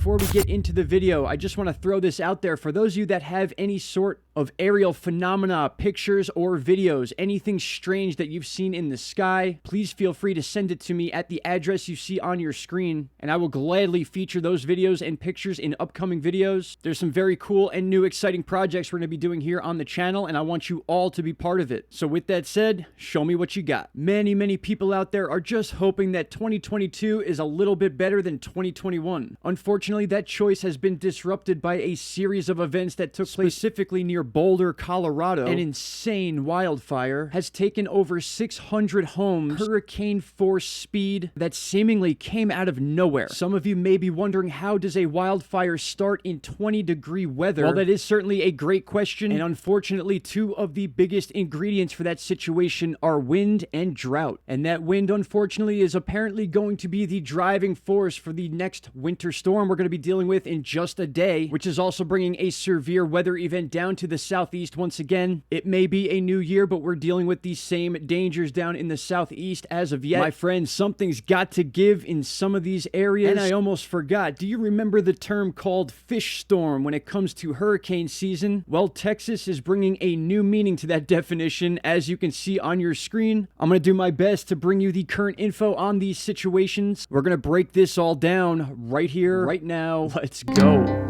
before we get into the video, I just want to throw this out there. For those of you that have any sort of aerial phenomena, pictures or videos, anything strange that you've seen in the sky, please feel free to send it to me at the address you see on your screen, and I will gladly feature those videos and pictures in upcoming videos. There's some very cool and new exciting projects we're going to be doing here on the channel, and I want you all to be part of it. So with that said, show me what you got. Many people out there are just hoping that 2022 is a little bit better than 2021. Unfortunately, that choice has been disrupted by a series of events that took place specifically near Boulder, Colorado. An insane wildfire has taken over 600 homes, hurricane force speed that seemingly came out of nowhere. Some of you may be wondering, how does a wildfire start in 20-degree weather? Well, that is certainly a great question, and unfortunately, two of the biggest ingredients for that situation are wind and drought. And that wind, unfortunately, is apparently going to be the driving force for the next winter storm we're going to be dealing with in just a day, which is also bringing a severe weather event down to the southeast once again. It may be a new year, but we're dealing with these same dangers down in the southeast as of yet. My friends, something's got to give in some of these areas. And I almost forgot, do you remember the term called fish storm when it comes to hurricane season? Well, Texas is bringing a new meaning to that definition, as you can see on your screen. I'm going to do my best to bring you the current info on these situations. We're going to break this all down right here, right now. Let's go.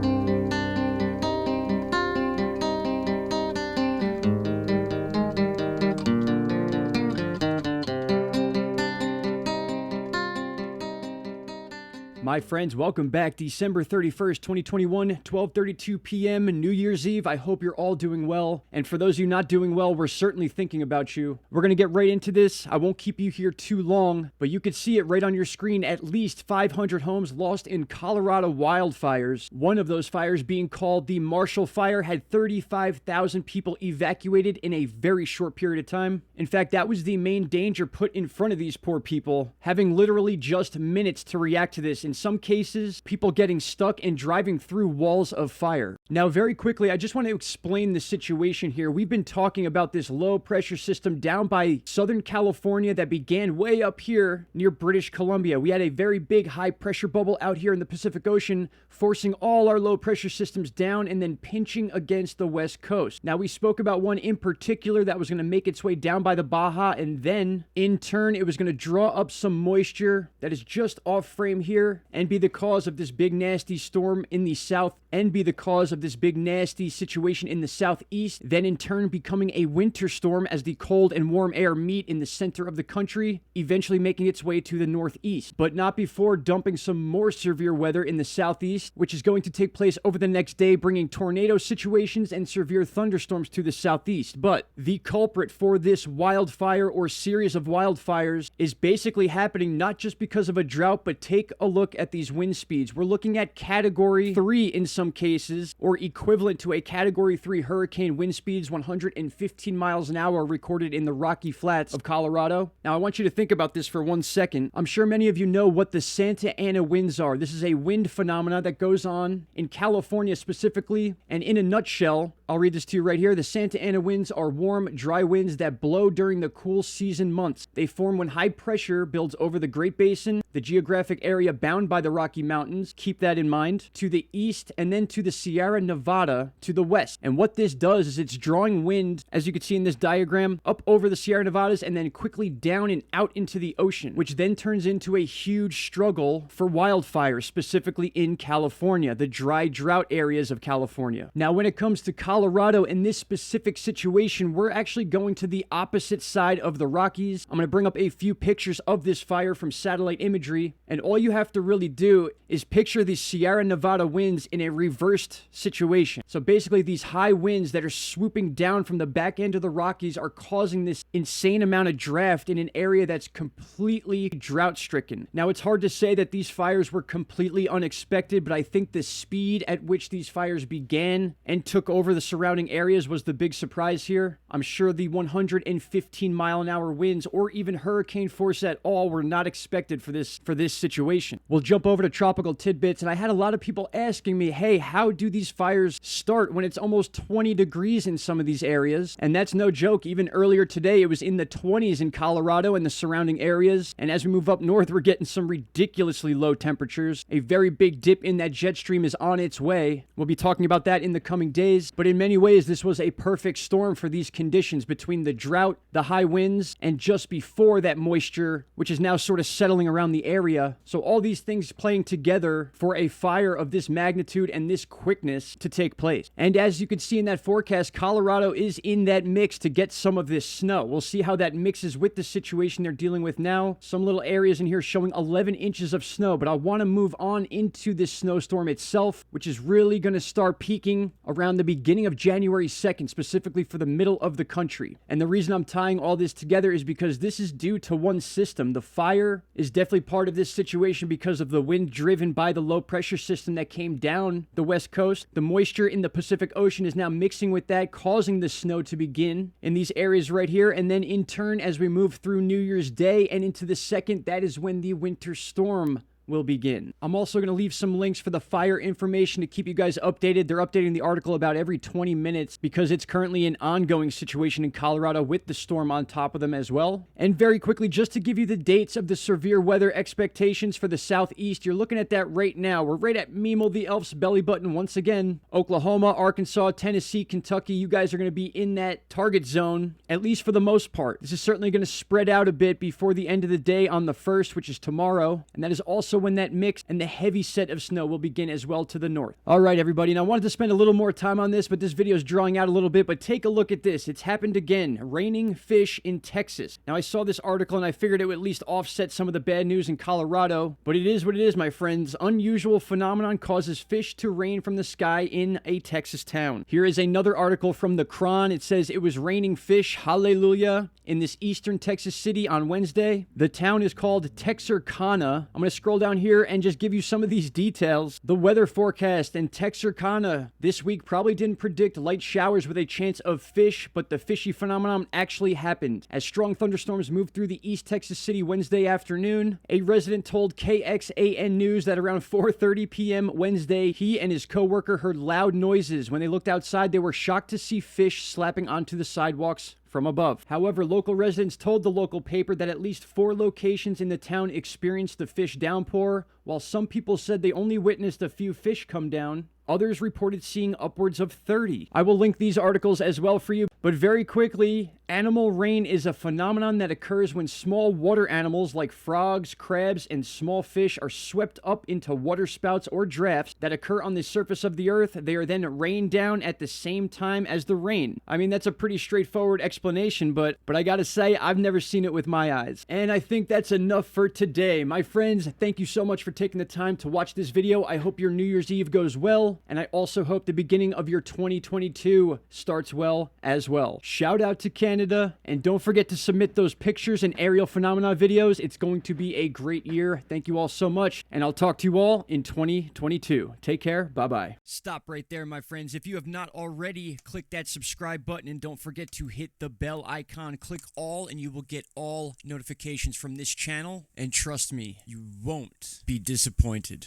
My friends, welcome back. December 31st, 2021, 12:32 p.m., New Year's Eve. I hope you're all doing well. And for those of you not doing well, we're certainly thinking about you. We're going to get right into this. I won't keep you here too long, but you can see it right on your screen. At least 500 homes lost in Colorado wildfires. One of those fires, being called the Marshall Fire, had 35,000 people evacuated in a very short period of time. In fact, that was the main danger put in front of these poor people, having literally just minutes to react to this. In some cases, people getting stuck and driving through walls of fire. Now, very quickly, I just want to explain the situation here. We've been talking about this low pressure system down by Southern California that began way up here near British Columbia. We had a very big high pressure bubble out here in the Pacific Ocean, forcing all our low pressure systems down and then pinching against the west coast. Now, we spoke about one in particular that was going to make its way down by the Baja, and then in turn, it was going to draw up some moisture that is just off frame here and be the cause of this big nasty storm in the south, and be the cause of this big nasty situation in the southeast, then in turn becoming a winter storm as the cold and warm air meet in the center of the country, eventually making its way to the northeast, but not before dumping some more severe weather in the southeast, which is going to take place over the next day, bringing tornado situations and severe thunderstorms to the southeast. But the culprit for this wildfire or series of wildfires is basically happening not just because of a drought, but take a look at these wind speeds. We're looking at category 3 in some cases, or equivalent to a category 3 hurricane wind speeds, 115 miles an hour recorded in the Rocky Flats of Colorado. Now, I want you to think about this for 1 second. I'm sure many of you know what the Santa Ana winds are. This is a wind phenomena that goes on in California specifically, and in a nutshell, I'll read this to you right here. The Santa Ana winds are warm, dry winds that blow during the cool season months. They form when high pressure builds over the Great Basin, the geographic area bound by the Rocky Mountains, keep that in mind, to the east, and then to the Sierra Nevada to the west. And what this does is it's drawing wind, as you can see in this diagram, up over the Sierra Nevadas and then quickly down and out into the ocean, which then turns into a huge struggle for wildfires, specifically in California, the dry drought areas of California. Now, when it comes to Colorado, in this specific situation, we're actually going to the opposite side of the Rockies. I'm going to bring up a few pictures of this fire from satellite imagery, and all you have to really do is picture the Sierra Nevada winds in a reversed situation. So basically, these high winds that are swooping down from the back end of the Rockies are causing this insane amount of draft in an area that's completely drought-stricken. Now, it's hard to say that these fires were completely unexpected, but I think the speed at which these fires began and took over the surrounding areas was the big surprise here. I'm sure the 115-mile-an-hour winds or even hurricane force at all were not expected for this situation. We'll jump over to tropical tidbits, and I had a lot of people asking me, hey, how do these fires start when it's almost 20 degrees in some of these areas? And that's no joke. Even earlier today, it was in the 20s in Colorado and the surrounding areas. And as we move up north, we're getting some ridiculously low temperatures. A very big dip in that jet stream is on its way. We'll be talking about that in the coming days. But in many ways, this was a perfect storm for these conditions between the drought, the high winds, and just before that moisture, which is now sort of settling around the area. So all these things playing together for a fire of this magnitude and this quickness to take place. And as you can see in that forecast, Colorado is in that mix to get some of this snow. We'll see how that mixes with the situation they're dealing with now. Some little areas in here showing 11 inches of snow, but I want to move on into this snowstorm itself, which is really going to start peaking around the beginning of January 2nd, specifically for the middle of the country. And the reason I'm tying all this together is because this is due to one system. The fire is definitely part of this situation because of the wind driven by the low pressure system that came down the west coast. The moisture in the Pacific Ocean is now mixing with that, causing the snow to begin in these areas right here. And then in turn, as we move through New Year's Day and into the 2nd, that is when the winter storm will begin. I'm also going to leave some links for the fire information to keep you guys updated. They're updating the article about every 20 minutes because it's currently an ongoing situation in Colorado with the storm on top of them as well. And very quickly, just to give you the dates of the severe weather expectations for the southeast, you're looking at that right now. We're right at Mimo the Elf's belly button once again. Oklahoma, Arkansas, Tennessee, Kentucky, you guys are going to be in that target zone, at least for the most part. This is certainly going to spread out a bit before the end of the day on the 1st, which is tomorrow. And that is also when that mix and the heavy set of snow will begin as well to the north. All right, everybody. And I wanted to spend a little more time on this, but this video is drawing out a little bit. But take a look at this. It's happened again. Raining fish in Texas. Now, I saw this article and I figured it would at least offset some of the bad news in Colorado. But it is what it is, my friends. Unusual phenomenon causes fish to rain from the sky in a Texas town. Here is another article from the Cron. It says it was raining fish, hallelujah, in this eastern Texas city on Wednesday. The town is called Texarkana. I'm going to scroll down here and just give you some of these details. The weather forecast in Texarkana this week probably didn't predict light showers with a chance of fish, but the fishy phenomenon actually happened. As strong thunderstorms moved through the East Texas city Wednesday afternoon, a resident told KXAN News that around 4:30 p.m. Wednesday, he and his co-worker heard loud noises. When they looked outside, they were shocked to see fish slapping onto the sidewalks from above. However, local residents told the local paper that at least 4 locations in the town experienced the fish downpour, while some people said they only witnessed a few fish come down. Others reported seeing upwards of 30. I will link these articles as well for you, but very quickly, animal rain is a phenomenon that occurs when small water animals like frogs, crabs, and small fish are swept up into waterspouts or drafts that occur on the surface of the earth. They are then rained down at the same time as the rain. I mean, that's a pretty straightforward explanation, but I gotta say, I've never seen it with my eyes. And I think that's enough for today. My friends, thank you so much for taking the time to watch this video. I hope your New Year's Eve goes well. And I also hope the beginning of your 2022 starts well as well. Shout out to Canada, and don't forget to submit those pictures and aerial phenomena videos. It's going to be a great year. Thank you all so much, and I'll talk to you all in 2022. Take care. Bye-bye. Stop right there, my friends. If you have not already, click that subscribe button, and don't forget to hit the bell icon. Click all, and you will get all notifications from this channel. And trust me, you won't be disappointed.